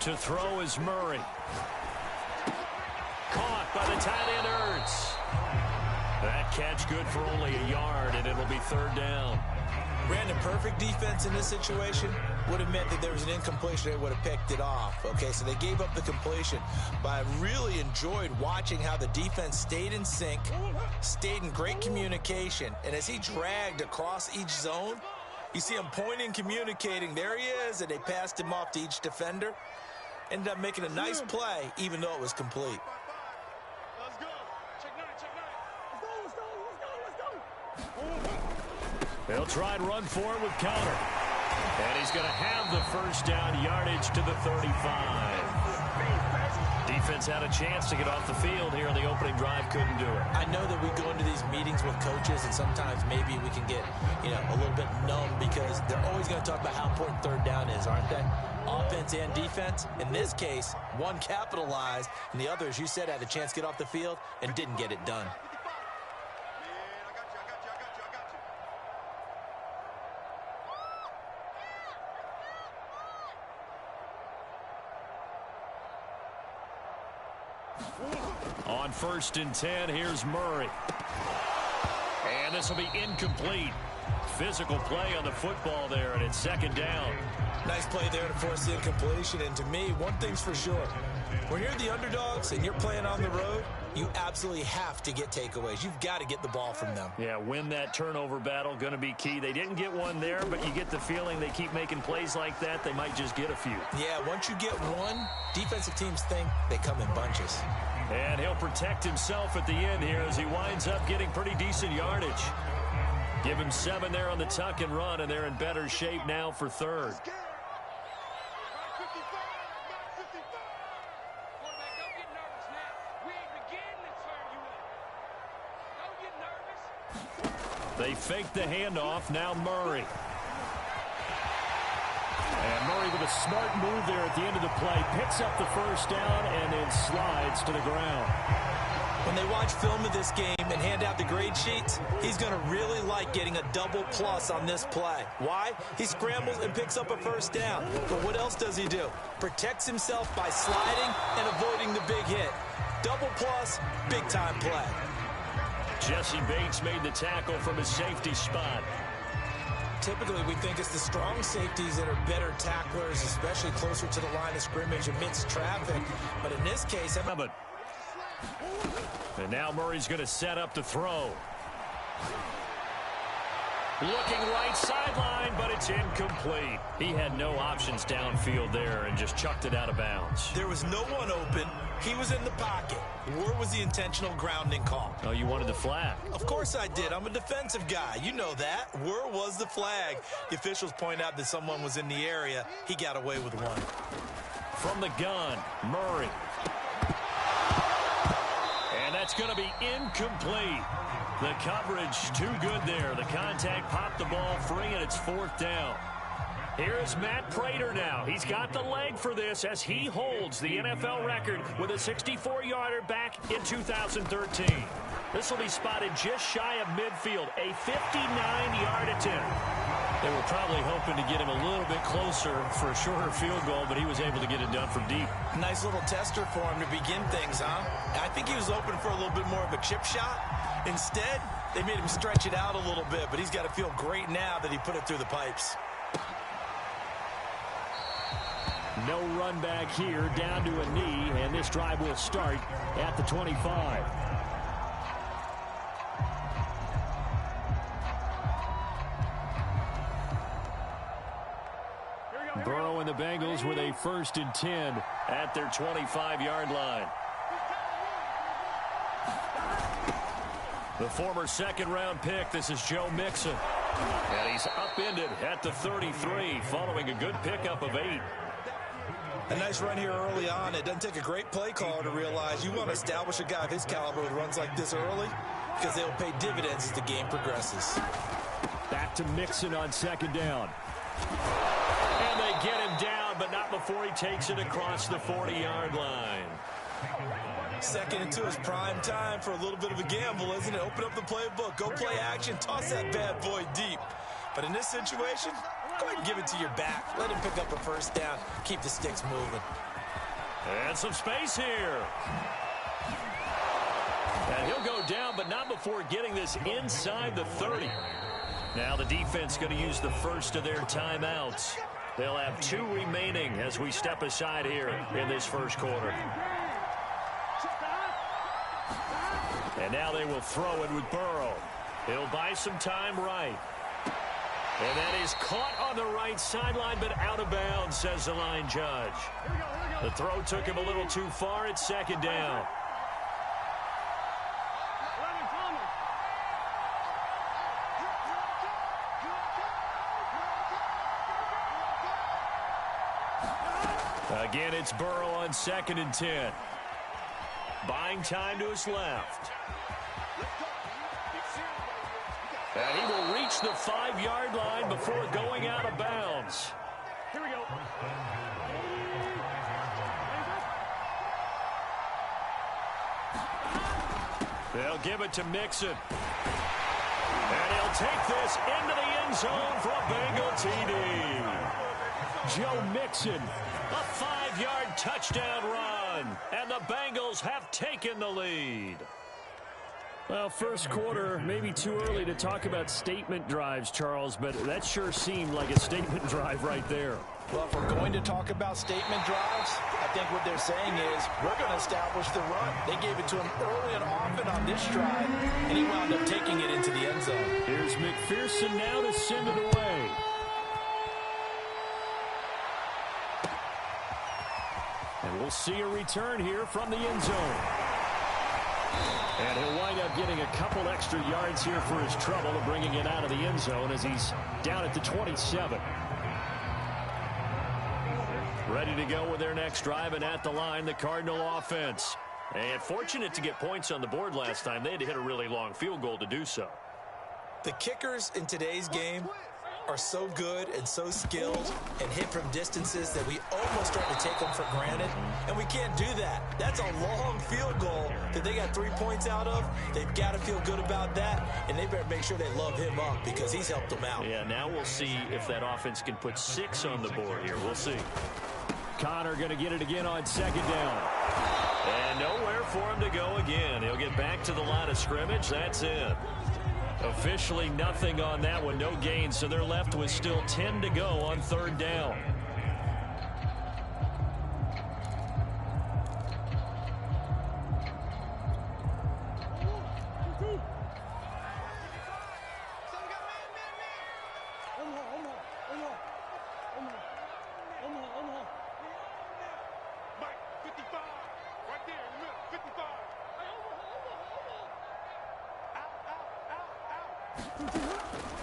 To throw is Murray. Caught by the tight end, Ertz. That catch good for only a yard, and it'll be third down. Brandon, perfect defense in this situation would have meant that there was an incompletion. They would have picked it off. Okay, so they gave up the completion. But I really enjoyed watching how the defense stayed in sync, stayed in great communication. And as he dragged across each zone, you see him pointing, communicating. There he is, and they passed him off to each defender. Ended up making a nice play, even though it was complete. Let's go. Check nine. Let's go. They'll try and run for it with counter. And he's going to have the first down, yardage to the 35. Defense had a chance to get off the field here in the opening drive, couldn't do it. I know that we go into these meetings with coaches, and sometimes maybe we can get, a little bit numb because they're always going to talk about how important third down is, aren't they? Offense and defense. In this case, one capitalized, and the other, as you said, had a chance to get off the field and didn't get it done. On 1st and 10, here's Murray. And this will be incomplete. Physical play on the football there, and it's second down. Nice play there to force the incompletion. And to me, one thing's for sure. When you're the underdogs and you're playing on the road, you absolutely have to get takeaways. You've got to get the ball from them. Yeah, win that turnover battle, going to be key. They didn't get one there, but you get the feeling they keep making plays like that, they might just get a few. Yeah, once you get one, defensive teams think they come in bunches. And he'll protect himself at the end here as he winds up getting pretty decent yardage. Give him 7 there on the tuck and run, and they're in better shape now for third. They fake the handoff. Now Murray. And Murray with a smart move there at the end of the play. Picks up the first down and then slides to the ground. When they watch film of this game and hand out the grade sheets, he's going to really like getting a double plus on this play. Why? He scrambles and picks up a first down. But what else does he do? Protects himself by sliding and avoiding the big hit. Double plus, big time play. Jesse Bates made the tackle from his safety spot. Typically, we think it's the strong safeties that are better tacklers, especially closer to the line of scrimmage amidst traffic. But in this case, and now Murray's going to set up to throw. Looking right sideline, but it's incomplete. He had no options downfield there and just chucked it out of bounds. There was no one open. He was in the pocket. Where was the intentional grounding call? Oh, you wanted the flag? Of course I did. I'm a defensive guy. You know that. Where was the flag? The officials point out that someone was in the area. He got away with one. From the gun, Murray. And that's going to be incomplete. The coverage too good there. The contact popped the ball free, and it's fourth down. Here's Matt Prater now. He's got the leg for this as he holds the NFL record with a 64-yarder back in 2013. This will be spotted just shy of midfield, a 59-yard attempt. They were probably hoping to get him a little bit closer for a shorter field goal, but he was able to get it done from deep. Nice little tester for him to begin things, huh? I think he was open for a little bit more of a chip shot. Instead, they made him stretch it out a little bit, but he's got to feel great now that he put it through the pipes. No run back here, down to a knee, and this drive will start at the 25. Burrow and the Bengals with a 1st and 10 at their 25-yard line. The former second-round pick, this is Joe Mixon. And he's upended at the 33 following a good pickup of 8. A nice run here early on. It doesn't take a great play caller to realize you want to establish a guy of his caliber with runs like this early because they'll pay dividends as the game progresses. Back to Mixon on second down. And they get him down, but not before he takes it across the 40-yard line. Second into his prime time for a little bit of a gamble, isn't it? Open up the playbook, go play action, toss that bad boy deep. But in this situation, Go ahead and give it to your back. Let him pick up a first down. Keep the sticks moving. And some space here. And he'll go down, but not before getting this inside the 30. Now the defense going to use the first of their timeouts. They'll have 2 remaining as we step aside here in this first quarter. And now they will throw it with Burrow. He'll buy some time right. And that is caught on the right sideline, but out of bounds, says the line judge. The throw took him a little too far. It's second down. Again, it's Burrow on 2nd and 10. Buying time to his left. And he will reach the 5-yard line before going out of bounds. Here we go. They'll give it to Mixon. And he'll take this into the end zone for a Bengal TD. Joe Mixon, a 5-yard touchdown run. And the Bengals have taken the lead. Well, first quarter, maybe too early to talk about statement drives, Charles, but that sure seemed like a statement drive right there. Well, if we're going to talk about statement drives, I think what they're saying is we're going to establish the run. They gave it to him early and often on this drive, and he wound up taking it into the end zone. Here's McPherson now to send it away. And we'll see a return here from the end zone. And he'll wind up getting a couple extra yards here for his trouble of bringing it out of the end zone as he's down at the 27. Ready to go with their next drive, and at the line, the Cardinal offense. And fortunate to get points on the board last time. They had to hit a really long field goal to do so. The kickers in today's game are so good and so skilled and hit from distances that we almost start to take them for granted, and we can't do that. That's a long field goal that they got 3 points out of. They've got to feel good about that, and they better make sure they love him up because he's helped them out. Yeah, now we'll see if that offense can put 6 on the board here. We'll see. Connor going to get it again on 2nd down. And nowhere for him to go again. He'll get back to the line of scrimmage. That's it. Officially nothing on that one. No gain, so they're left with still 10 to go on 3rd down.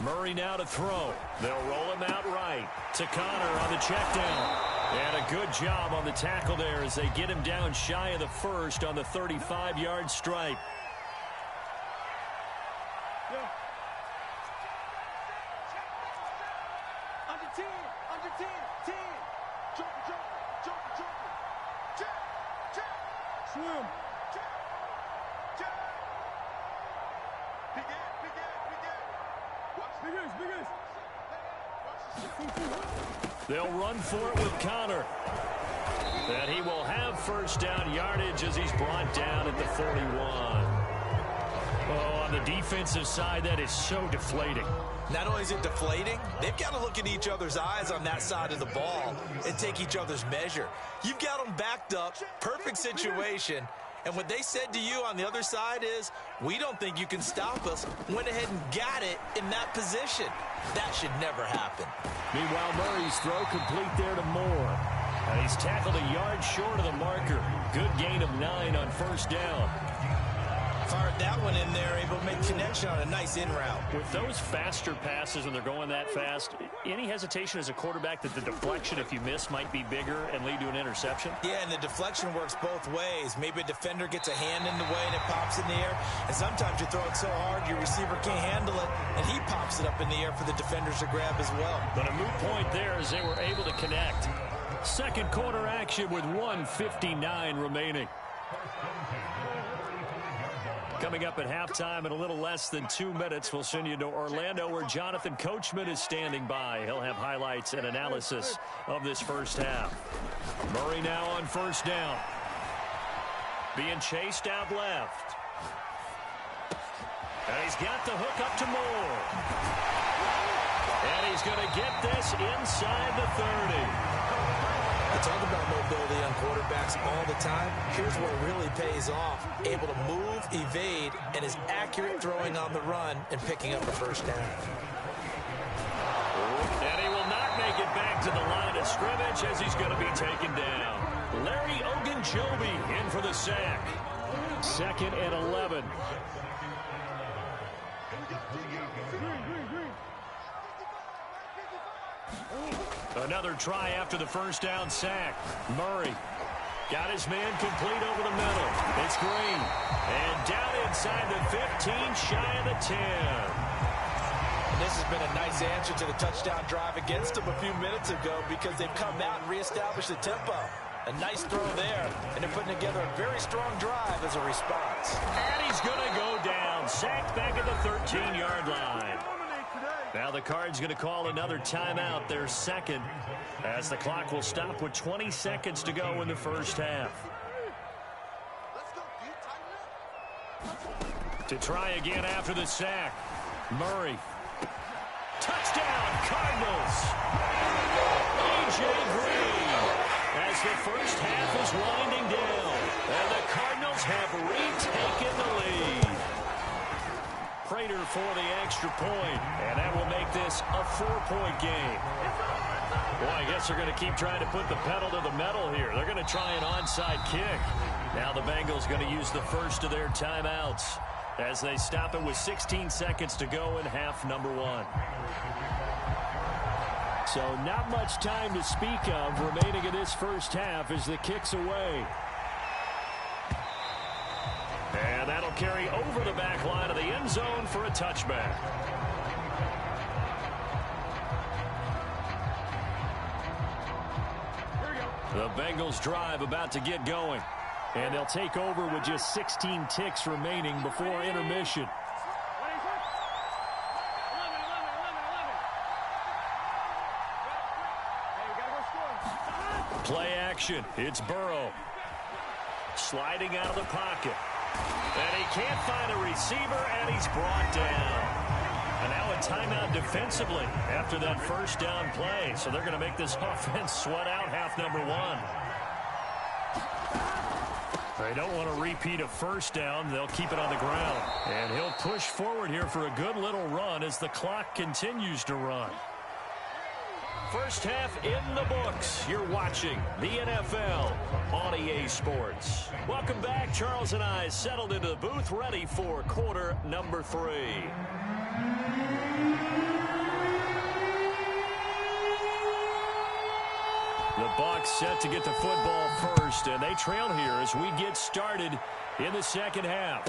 Murray now to throw. They'll roll him out right to Connor on the check down. And a good job on the tackle there as they get him down shy of the first on the 35-yard stripe. Under 10, 10. Joker. Check. Swim. They'll run for it with Connor. And he will have 1st down yardage as he's brought down at the 41. Oh, on the defensive side, that is so deflating. Not only is it deflating, they've got to look in each other's eyes on that side of the ball and take each other's measure. You've got them backed up, perfect situation, and what they said to you on the other side is, we don't think you can stop us. Went ahead and got it in that position. That should never happen. Meanwhile, Murray's throw complete there to Moore. And he's tackled a yard short of the marker. Good gain of 9 on 1st down. Fired that one in there, able to make connection on a nice in route. With those faster passes when they're going that fast, any hesitation as a quarterback that the deflection, if you miss, might be bigger and lead to an interception? Yeah, and the deflection works both ways. Maybe a defender gets a hand in the way and it pops in the air. And sometimes you throw it so hard your receiver can't handle it, and he pops it up in the air for the defenders to grab as well. But a moot point there as they were able to connect. Second quarter action with 1:59 remaining. Coming up at halftime in a little less than 2 minutes, we'll send you to Orlando where Jonathan Coachman is standing by. He'll have highlights and analysis of this first half. Murray now on first down. Being chased out left. And he's got the hook up to Moore. And he's going to get this inside the 30. I talk about mobility on quarterbacks all the time. Here's where it really pays off. Able to move, evade, and is accurate throwing on the run and picking up a first down. And he will not make it back to the line of scrimmage as he's going to be taken down. Larry Ogunjobi in for the sack. 2nd and 11. Another try after the first down sack. Murray got his man complete over the middle. It's Green. And down inside the 15, shy of the 10. And this has been a nice answer to the touchdown drive against them a few minutes ago because they've come out and reestablished the tempo. A nice throw there, and they're putting together a very strong drive as a response. And he's going to go down. Sacked back at the 13-yard line. Now the Cards going to call another timeout, their second, as the clock will stop with 20 seconds to go in the first half. To try again after the sack. Murray. Touchdown, Cardinals. A.J. Green. As the first half is winding down, and the Cardinals have retaken the lead. Prater for the extra point, and that will make this a 4-point game. Boy, I guess they're going to keep trying to put the pedal to the metal here. They're going to try an onside kick. Now the Bengals going to use the first of their timeouts as they stop it with 16 seconds to go in half number 1. So not much time to speak of remaining in this first half as the kick's away. And that'll carry over the back line of the end zone for a touchback. The Bengals drive about to get going. And they'll take over with just 16 ticks remaining before intermission. Play action. It's Burrow. Sliding out of the pocket. And he can't find a receiver, and he's brought down. And now a timeout defensively after that first down play. So they're going to make this offense sweat out half number 1. They don't want to repeat a first down. They'll keep it on the ground. And he'll push forward here for a good little run as the clock continues to run. First half in the books. You're watching the NFL on EA Sports. Welcome back. Charles and I settled into the booth ready for quarter number 3. The Bucs set to get the football first, and they trail here as we get started in the second half.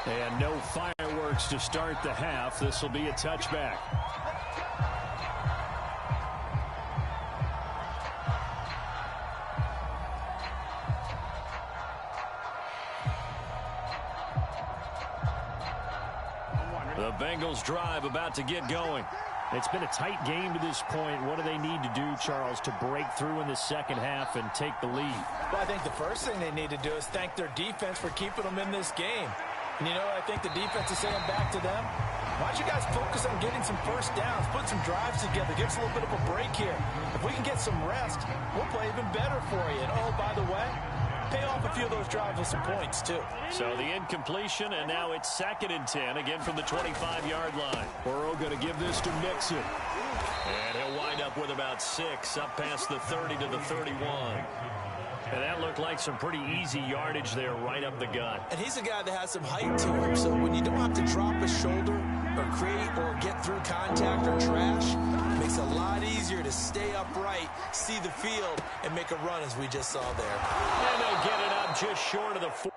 And no fireworks to start the half. This will be a touchback. The Bengals drive about to get going. It's been a tight game to this point. What do they need to do, Charles, to break through in the second half and take the lead? Well, I think the first thing they need to do is thank their defense for keeping them in this game. And, you know, I think the defense is saying back to them, why don't you guys focus on getting some first downs, put some drives together, give us a little bit of a break here. If we can get some rest, we'll play even better for you. And, oh, by the way, pay off a few of those drives with some points, too. So the incompletion, and now it's 2nd and 10, again from the 25-yard line. Burrow going to give this to Mixon. And he'll wind up with about 6, up past the 30 to the 31. And that looked like some pretty easy yardage there right up the gut. And he's a guy that has some height to him, so when you don't have to drop a shoulder or create or get through contact or trash, it makes it a lot easier to stay upright, see the field, and make a run as we just saw there. And they'll get it up just short of the 4.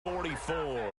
44.